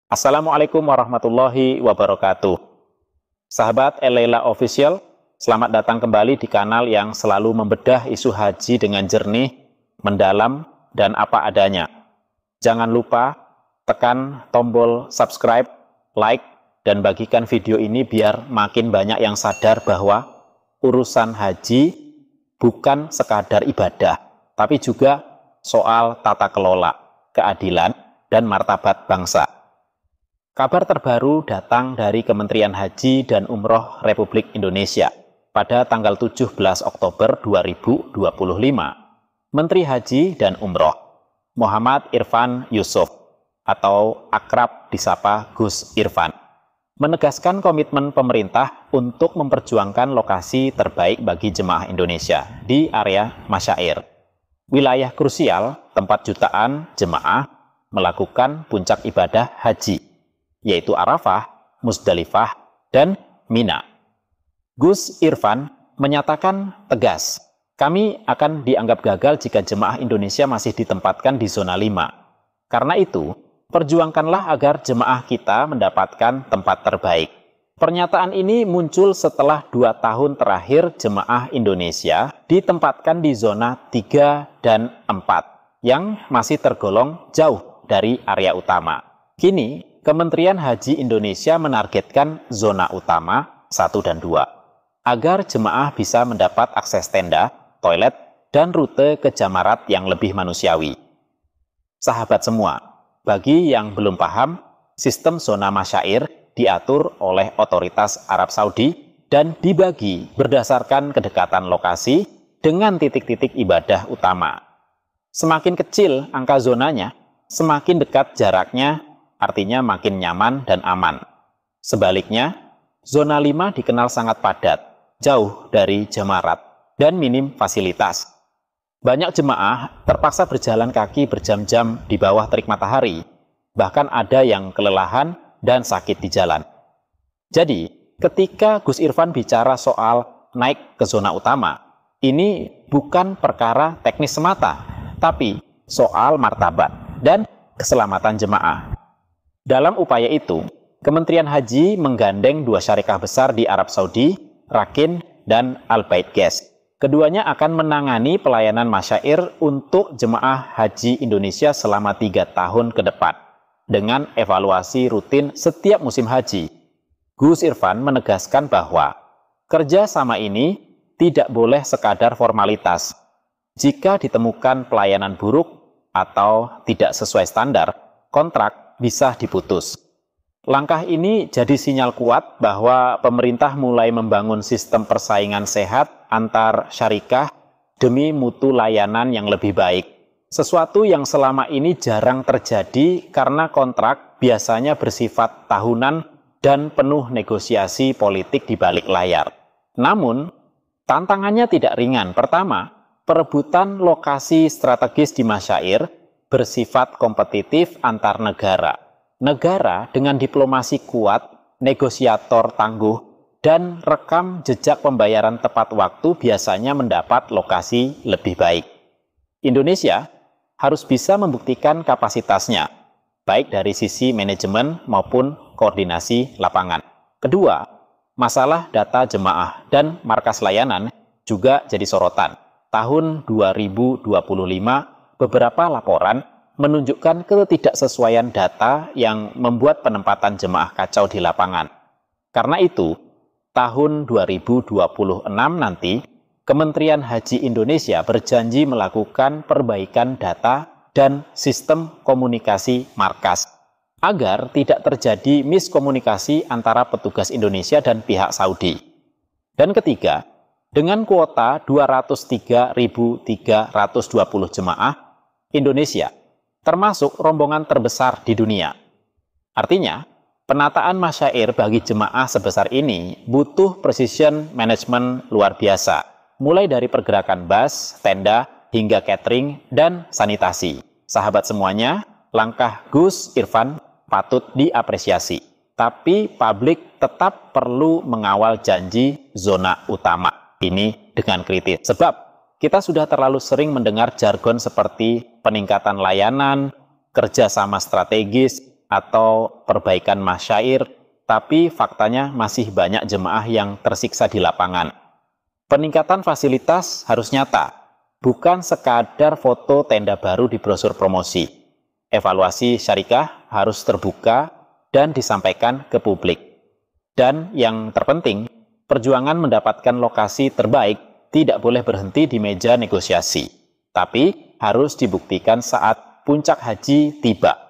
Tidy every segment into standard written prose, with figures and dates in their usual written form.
Assalamualaikum warahmatullahi wabarakatuh. Sahabat Elela Official, selamat datang kembali di kanal yang selalu membedah isu haji dengan jernih, mendalam, dan apa adanya. Jangan lupa tekan tombol subscribe, like, dan bagikan video ini biar makin banyak yang sadar bahwa urusan haji bukan sekadar ibadah, tapi juga soal tata kelola, keadilan, dan martabat bangsa. Kabar terbaru datang dari Kementerian Haji dan Umroh Republik Indonesia pada tanggal 17 Oktober 2025. Menteri Haji dan Umroh Muhammad Irfan Yusuf atau akrab disapa Gus Irfan menegaskan komitmen pemerintah untuk memperjuangkan lokasi terbaik bagi jemaah Indonesia di area masyair, wilayah krusial tempat jutaan jemaah melakukan puncak ibadah haji, yaitu Arafah, Musdalifah, dan Mina. Gus Irfan menyatakan tegas, kami akan dianggap gagal jika jemaah Indonesia masih ditempatkan di zona 5. Karena itu, perjuangkanlah agar jemaah kita mendapatkan tempat terbaik. Pernyataan ini muncul setelah 2 tahun terakhir jemaah Indonesia ditempatkan di zona 3 dan 4, yang masih tergolong jauh dari area utama. Kini, Kementerian Haji Indonesia menargetkan zona utama 1 dan 2, agar jemaah bisa mendapat akses tenda, toilet, dan rute ke jamarat yang lebih manusiawi. Sahabat semua, bagi yang belum paham, sistem zona masyair diatur oleh otoritas Arab Saudi dan dibagi berdasarkan kedekatan lokasi dengan titik-titik ibadah utama. Semakin kecil angka zonanya, semakin dekat jaraknya, artinya makin nyaman dan aman. Sebaliknya, zona 5 dikenal sangat padat, jauh dari jamarat, dan minim fasilitas. Banyak jemaah terpaksa berjalan kaki berjam-jam di bawah terik matahari, bahkan ada yang kelelahan dan sakit di jalan. Jadi, ketika Gus Irfan bicara soal naik ke zona utama, ini bukan perkara teknis semata, tapi soal martabat dan keselamatan jemaah. Dalam upaya itu, Kementerian Haji menggandeng 2 syarikah besar di Arab Saudi, Rakin dan Al Bait Gas. Keduanya akan menangani pelayanan masyair untuk jemaah haji Indonesia selama 3 tahun ke depan, dengan evaluasi rutin setiap musim haji. Gus Irfan menegaskan bahwa kerjasama ini tidak boleh sekadar formalitas. Jika ditemukan pelayanan buruk atau tidak sesuai standar, kontrak bisa diputus. Langkah ini jadi sinyal kuat bahwa pemerintah mulai membangun sistem persaingan sehat antar syarikah demi mutu layanan yang lebih baik. Sesuatu yang selama ini jarang terjadi karena kontrak biasanya bersifat tahunan dan penuh negosiasi politik di balik layar. Namun, tantangannya tidak ringan. Pertama, perebutan lokasi strategis di masyair bersifat kompetitif antar negara. Negara dengan diplomasi kuat, negosiator tangguh, dan rekam jejak pembayaran tepat waktu biasanya mendapat lokasi lebih baik. Indonesia harus bisa membuktikan kapasitasnya, baik dari sisi manajemen maupun koordinasi lapangan. Kedua, masalah data jemaah dan markas layanan juga jadi sorotan. Tahun 2025, beberapa laporan menunjukkan ketidaksesuaian data yang membuat penempatan jemaah kacau di lapangan. Karena itu, tahun 2026 nanti, Kementerian Haji Indonesia berjanji melakukan perbaikan data dan sistem komunikasi markas, agar tidak terjadi miskomunikasi antara petugas Indonesia dan pihak Saudi. Dan ketiga, dengan kuota 203.320 jemaah, Indonesia termasuk rombongan terbesar di dunia. Artinya, penataan masyair bagi jemaah sebesar ini butuh precision management luar biasa, mulai dari pergerakan bus, tenda, hingga catering, dan sanitasi. Sahabat semuanya, langkah Gus Irfan patut diapresiasi. Tapi publik tetap perlu mengawal janji zona utama ini dengan kritis. Sebab kita sudah terlalu sering mendengar jargon seperti peningkatan layanan, kerjasama strategis, atau perbaikan masyair, tapi faktanya masih banyak jemaah yang tersiksa di lapangan. Peningkatan fasilitas harus nyata, bukan sekadar foto tenda baru di brosur promosi. Evaluasi syarikah harus terbuka dan disampaikan ke publik. Dan yang terpenting, perjuangan mendapatkan lokasi terbaik tidak boleh berhenti di meja negosiasi, tapi harus dibuktikan saat puncak haji tiba.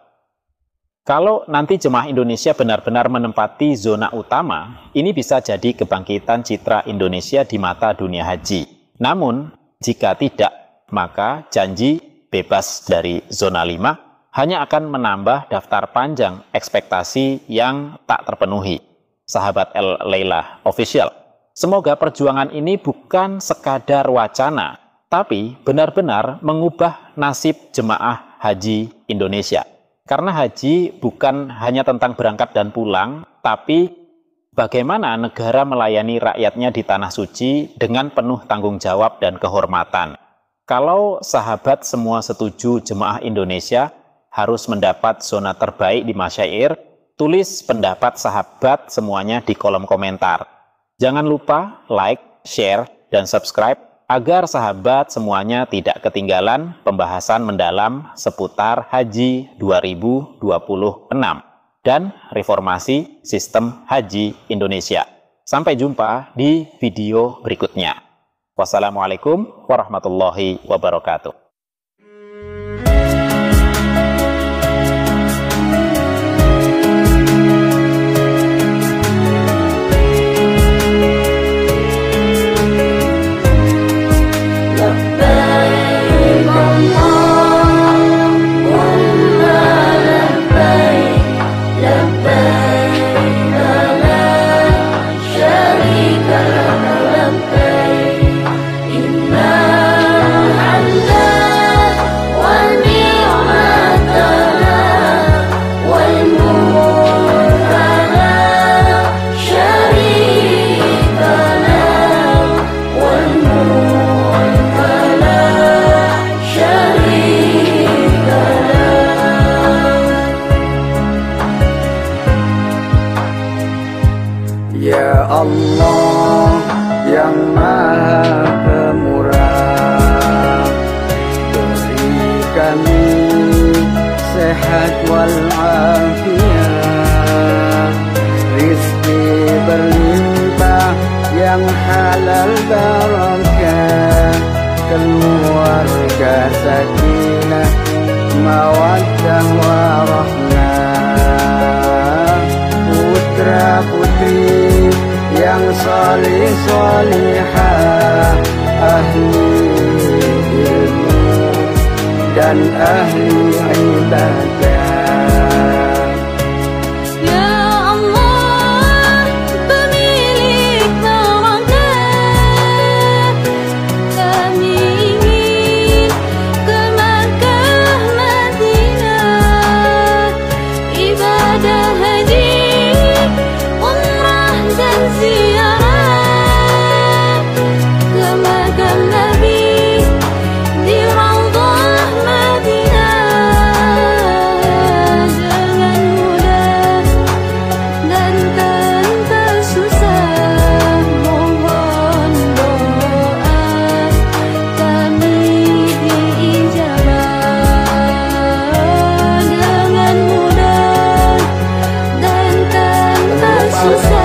Kalau nanti jemaah Indonesia benar-benar menempati zona utama, ini bisa jadi kebangkitan citra Indonesia di mata dunia haji. Namun, jika tidak, maka janji bebas dari zona 5 hanya akan menambah daftar panjang ekspektasi yang tak terpenuhi. Sahabat El-Laila Official, semoga perjuangan ini bukan sekadar wacana, tapi benar-benar mengubah nasib jemaah haji Indonesia. Karena haji bukan hanya tentang berangkat dan pulang, tapi bagaimana negara melayani rakyatnya di tanah suci dengan penuh tanggung jawab dan kehormatan. Kalau sahabat semua setuju jemaah Indonesia harus mendapat zona terbaik di masyair, tulis pendapat sahabat semuanya di kolom komentar. Jangan lupa like, share, dan subscribe agar sahabat semuanya tidak ketinggalan pembahasan mendalam seputar Haji 2026 dan reformasi sistem haji Indonesia. Sampai jumpa di video berikutnya. Wassalamualaikum warahmatullahi wabarakatuh. Ya Allah yang Maha Pemurah, beri kami sehat walafiat, rizki berlimpah yang halal barakah, keluarga sakinah, mawaddah warahmah, putra putri yang salih salihah, ahli ilmu dan ahli ibadah. Susah